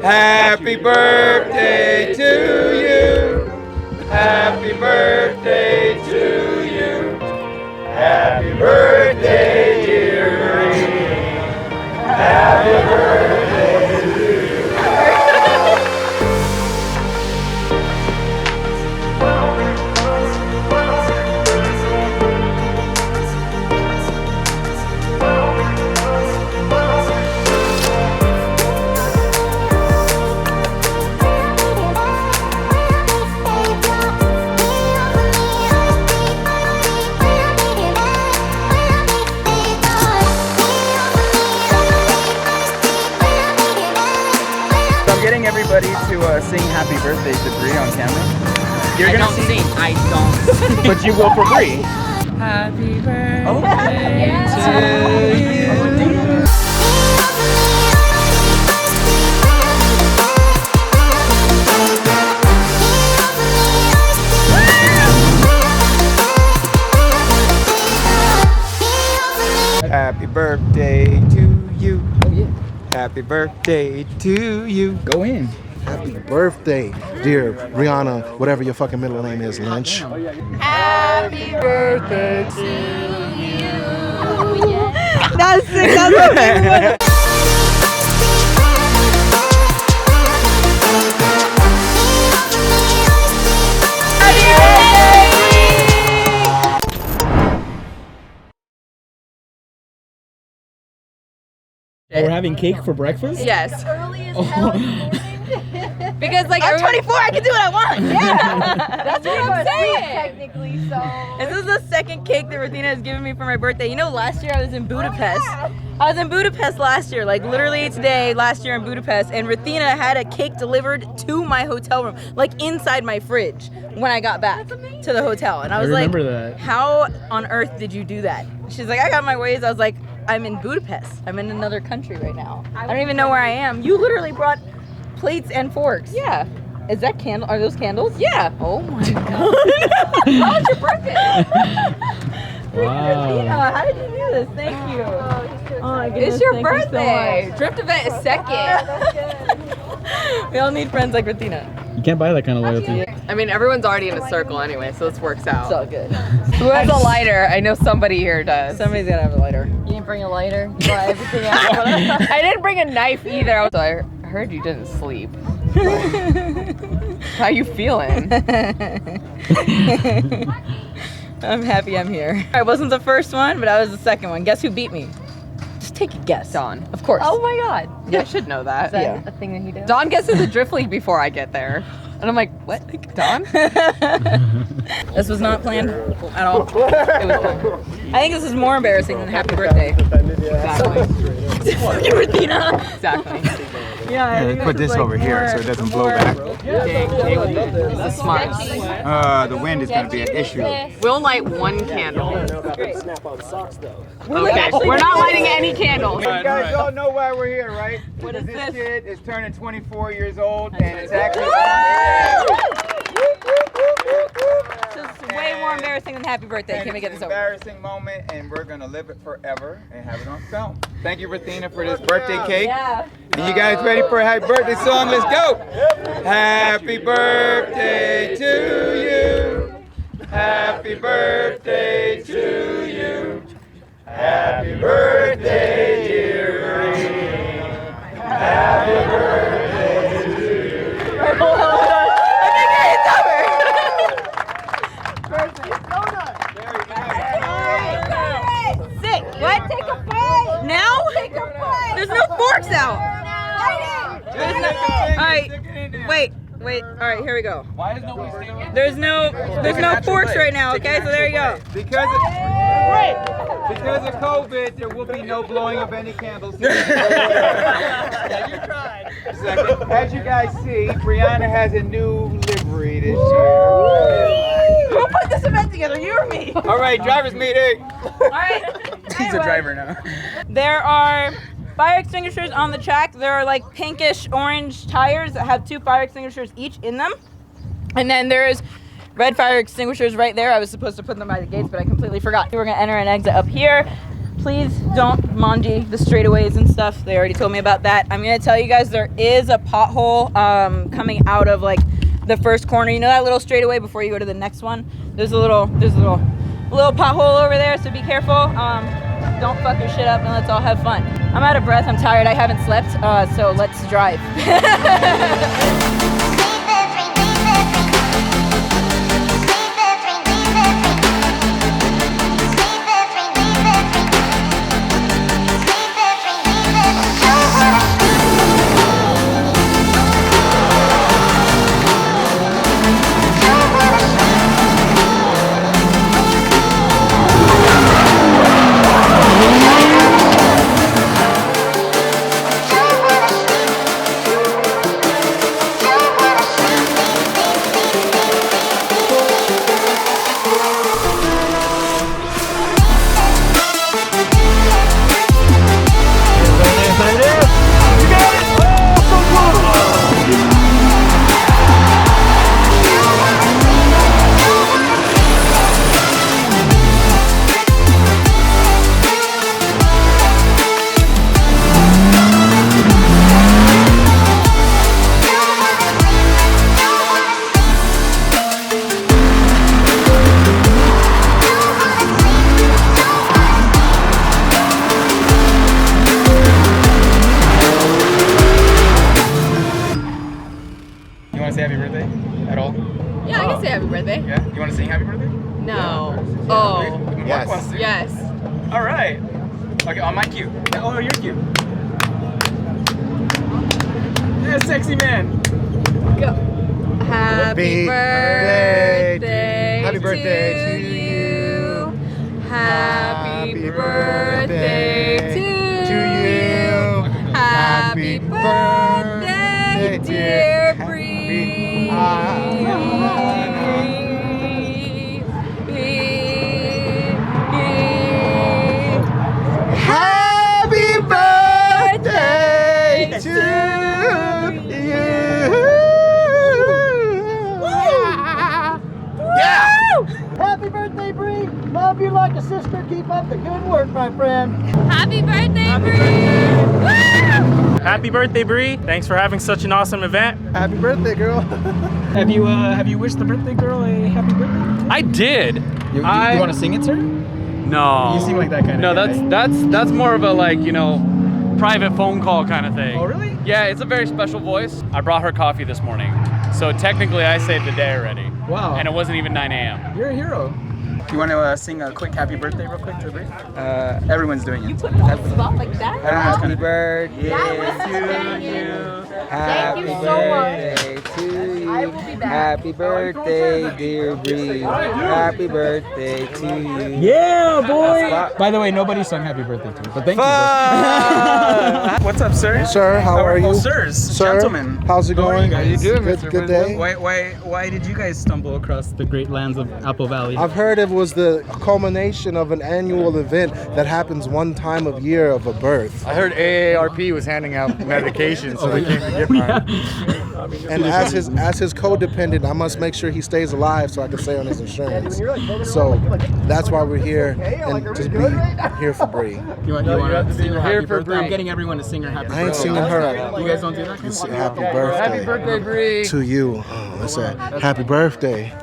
Happy birthday to you. Happy birthday to you. Happy birthday, dear Reed. Happy birthday to you. Everybody to sing happy birthday to Bree on camera. I don't sing. But you will for Bree. Happy birthday to you. Happy birthday to you. Oh yeah. Happy birthday to you. Go in. Happy birthday, dear Rihanna, whatever your fucking middle name is, Lynch. Happy birthday to you. That's sick. That's my favorite one. We're having cake for breakfast? Yes. Because like I'm 24, I can do what I want. Yeah. That's what I'm saying. Technically, so. This is the second cake that Rathina has given me for my birthday. You know, last year I was in Budapest. I was in Budapest last year, like literally today, last year in Budapest, and Rathina had a cake delivered to my hotel room, like inside my fridge when I got back to the hotel. And I was like, how on earth did you do that? She's like, I got my ways. I was like, I'm in Budapest. I'm in another country right now. I don't even know where I am. You literally brought plates and forks. Yeah. Is that candle? Are those candles? Yeah. Oh my god. How was your birthday? Wow. How did you do this? Thank you. Oh my goodness. It's your thank birthday. You so Drift event is second. We all need friends like Rathina. You can't buy that kind of loyalty. I mean, everyone's already in a circle anyway, so this works out. It's all good. Who has a lighter? I know somebody here does. Somebody's gotta have a lighter. You didn't bring a lighter. You brought everything else. I didn't bring a knife either. So I heard you didn't sleep. How you feeling? I'm happy I'm here. I wasn't the first one, but I was the second one. Guess who beat me? Just take a guess. Dawn. Of course. Oh my god. Yeah, I should know that. Is that a thing that he does? Dawn guesses the drift league before I get there. And I'm like, what? Dawn? This was not planned at all. It was planned. I think this is more embarrassing than happy birthday. Exactly. Fucking Rathina. Exactly. Yeah, Put this over here so it doesn't blow back. This is smart. The wind is going to be an issue. We'll light one candle. Okay, we're not lighting any candles. You guys all know why we're here, right? Because this kid is turning 24 years old and it's actually This is way more embarrassing than happy birthday. Can we get this over? Embarrassing moment, and we're gonna live it forever and have it on film. Thank you, Rathina, for this birthday cake. Yeah. And you guys ready for a happy birthday song? Let's go. Happy birthday to you. Happy birthday to you. Happy birthday, dear Reed. Happy birthday to you. I think it's over. Sick. What? Take a bite. Now? Take a bite. There's no forks out. There's no. All right. Wait. All right. Here we go. Why is nobody standing? There's no forks right now. Okay. So there you go. Because of COVID, there will be no blowing of any candles. Yeah, you tried. Second, as you guys see, Brianna has a new livery this year. Who put this event together? You or me? All right, driver's meeting. All right. He's a driver now. There are fire extinguishers on the track. There are like pinkish orange tires that have 2 fire extinguishers each in them. And then there's red fire extinguishers right there. I was supposed to put them by the gates, but I completely forgot. We're gonna enter and exit up here. please don't manji the straightaways and stuff. They already told me about that. I'm gonna tell you guys there is a pothole coming out of like the first corner. You know that little straightaway before you go to the next one? There's a little pothole over there, so be careful. Don't fuck your shit up and let's all have fun. I'm out of breath, I'm tired, I haven't slept, so let's drive. Happy birthday at all? Yeah, I can say happy birthday. Yeah? You want to sing happy birthday? No. Oh. Mark wants to. Yes. All right. Okay, on my cue. Oh, your cue. Yeah, sexy man. Go. Happy birthday. Happy birthday to you. Happy birthday to you. Happy birthday, dear Bree. Happy birthday to you. Happy birthday, Bree. Love you like a sister. Keep up the good work, my friend. Happy birthday, Bree. Happy birthday, Bree. Thanks for having such an awesome event. Happy birthday, girl. Have you wished the birthday girl a happy birthday? I did. You want to sing it to her? No. You seem like that kind of No, guy. that's more of a private phone call kind of thing. Oh, really? Yeah, it's a very special voice. I brought her coffee this morning. So technically I saved the day already. Wow. And it wasn't even 9 a.m. You're a hero. You want to sing a quick happy birthday real quick to Bree? Everyone's doing it. Put me on the spot like that? Happy birthday That to was you. Thank you Happy so much. birthday to you. I will be back. Happy birthday, dear Bree. Happy birthday to you. Yeah, boy. By the way, nobody sung happy birthday to me, but thank you. What's up, sir? Sir, how are you? Sirs, Sir, gentlemen. how's it going? How are you doing, Good, Mr. good day. Why did you guys stumble across the great lands of Apple Valley? I've heard it was the culmination of an annual event that happens one time of year of a birth. I heard AARP was handing out medication, so they came to get mine. And as his codependent, I must make sure he stays alive so I can stay on his insurance. So that's why we're here and to be here for Bree. You want to sing her happy here for birthday? Bree. I'm getting everyone to sing her happy birthday. I ain't singing her. You guys don't do that? Happy birthday. Happy birthday, Bree. To you. Let's say happy birthday.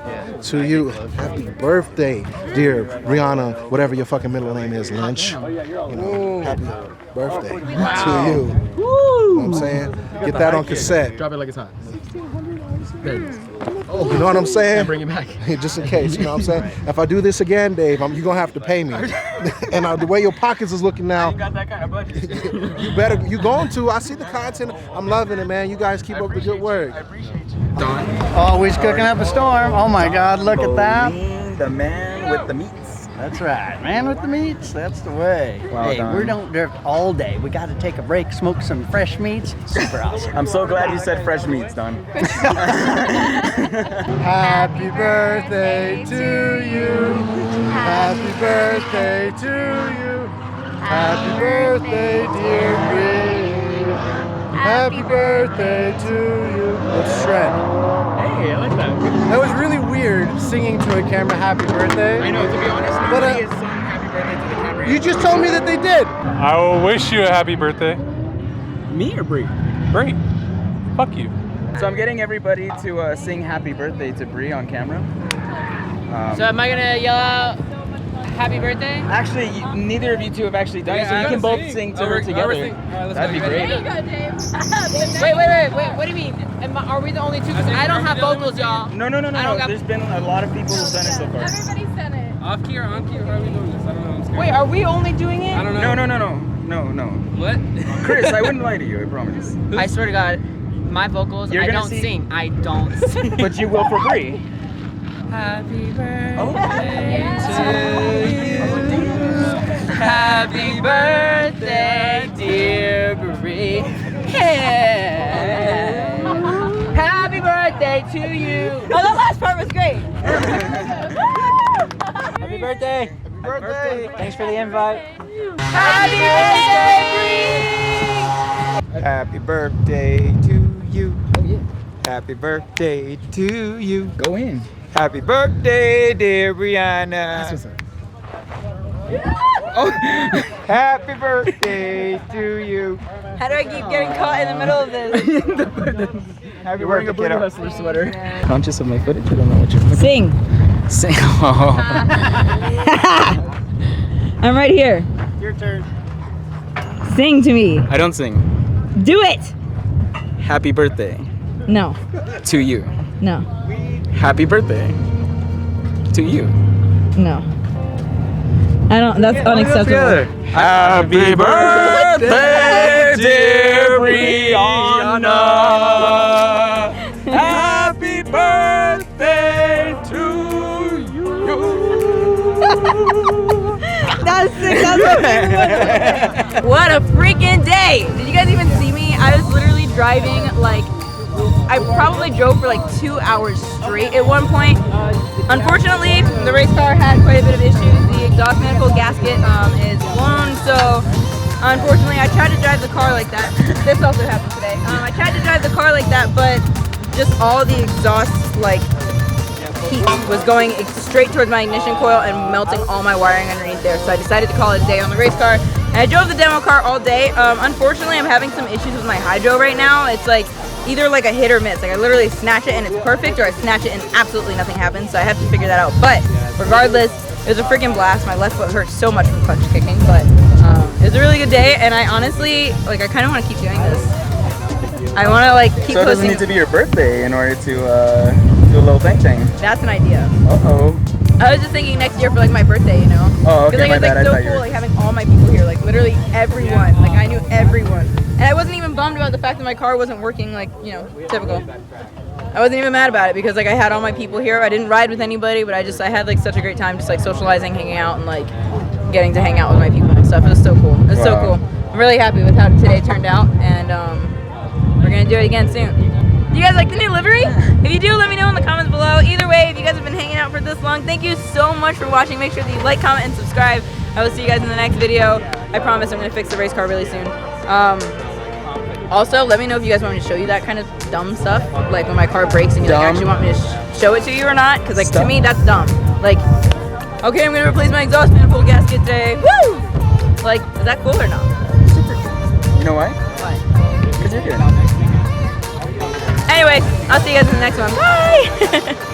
To you. Happy birthday, dear Rihanna, whatever your fucking middle name is, Lynch. You know, happy birthday to you. You know what I'm saying? Get that on cassette. Drop it like it's hot. There it is. Oh, you know what I'm saying? And bring it back. Just in case, you know what I'm saying? If I do this again, Dave, you're going to have to pay me. And the way your pockets is looking now, You got that kind of budget. you're going to. I see the content. I'm loving it, man. You guys keep up the good work. I appreciate you. Don. Always cooking up a storm. Oh my God, look at that. The man with the meats. That's right, man with the meats. That's the way. Well hey, done. we don't drift all day. We got to take a break, smoke some fresh meats. Super awesome. I'm so glad you said fresh meats, Don. Happy birthday to you. Happy birthday to you. Happy birthday, dear Bree. Happy birthday to you. Let's shred. Hey, I like that. That was really weird singing to a camera happy birthday. I know, to be honest, But, nobody is sung happy birthday to the camera You just told me that they did. I will wish you a happy birthday. Me or Bree? Bree. Fuck you. So I'm getting everybody to sing happy birthday to Bree on camera. So am I gonna yell out happy birthday? Actually, neither of you two have actually done it, so you can both sing to her together. That'd be great. There you go, James. Wait. What do you mean? Are we the only two? Because I don't have vocals, y'all. No. There's been a lot of people who've done it so far. Everybody's done it. Off key or on key? How are we doing this? I don't know. I'm scared. Wait, are we only doing it? I don't know. No. What? Chris, I wouldn't lie to you, I promise. I swear to God, my vocals, You're I gonna don't see- sing. I don't sing. But you will for Bree. Happy birthday to you. Happy birthday, dear Bree. Hey. Happy birthday to you. Oh, that last part was great. Happy birthday. Happy birthday. Thanks for the invite. Happy birthday, Happy birthday to you. Happy birthday to you. Go in. Happy birthday, dear Brianna. That's what's up. Oh, happy birthday to you. How do I keep getting caught in the middle of this? Happy You're wearing a birthday, Blue kiddo. Hustler sweater. Conscious of my footage? I don't know what you're looking Sing. Sing. Oh. I'm right here. Your turn. Sing to me. I don't sing. Do it. Happy birthday No. to you. No. Happy birthday to you. No. I don't. That's unacceptable. Happy birthday, dear Brianna. Happy birthday to you. That's sick. That's my favorite one. What a freaking day! Did you guys even see me? I was literally driving like. I probably drove for like 2 hours straight at one point. Unfortunately, the race car had quite a bit of issues. The exhaust manifold gasket is blown, so unfortunately I tried to drive the car like that. This also happened today. I tried to drive the car like that, but just all the exhaust like heat was going straight towards my ignition coil and melting all my wiring underneath there. So I decided to call it a day on the race car. And I drove the demo car all day. Unfortunately, I'm having some issues with my hydro right now. It's like either like a hit or miss. Like I literally snatch it and it's perfect, or I snatch it and absolutely nothing happens. So I have to figure that out. But regardless, it was a freaking blast. My left foot hurt so much from clutch kicking, but it was a really good day. And I honestly, like, I kind of want to keep doing this. I want to like keep So it doesn't posting. need to be your birthday in order to do a little thing. That's an idea. Uh-oh. I was just thinking next year for like my birthday, you know? Oh, okay, Because like, my it was bad, I like thought so you cool, were- like having all my people here, like literally everyone. Like I knew everyone. And I wasn't even bummed about the fact that my car wasn't working, like, you know, typical. I wasn't even mad about it because like I had all my people here. I didn't ride with anybody, but I had like such a great time just like socializing, hanging out, and like getting to hang out with my people and stuff. It was so cool. It was so cool. I'm really happy with how today turned out, and we're gonna do it again soon. Do you guys like the new livery? If you do, let me know in the comments below. Either way, if you guys have been hanging out for this long, thank you so much for watching. Make sure that you like, comment, and subscribe. I will see you guys in the next video. I promise I'm gonna fix the race car really soon. Also, let me know if you guys want me to show you that kind of dumb stuff, like when my car breaks and you like, actually want me to show it to you or not, because like to me that's dumb. Like, okay, I'm gonna replace my exhaust manifold gasket today. Woo! Like, is that cool or not? Super cool. You know why? Why? Because you're here. Anyways, I'll see you guys in the next one. Bye!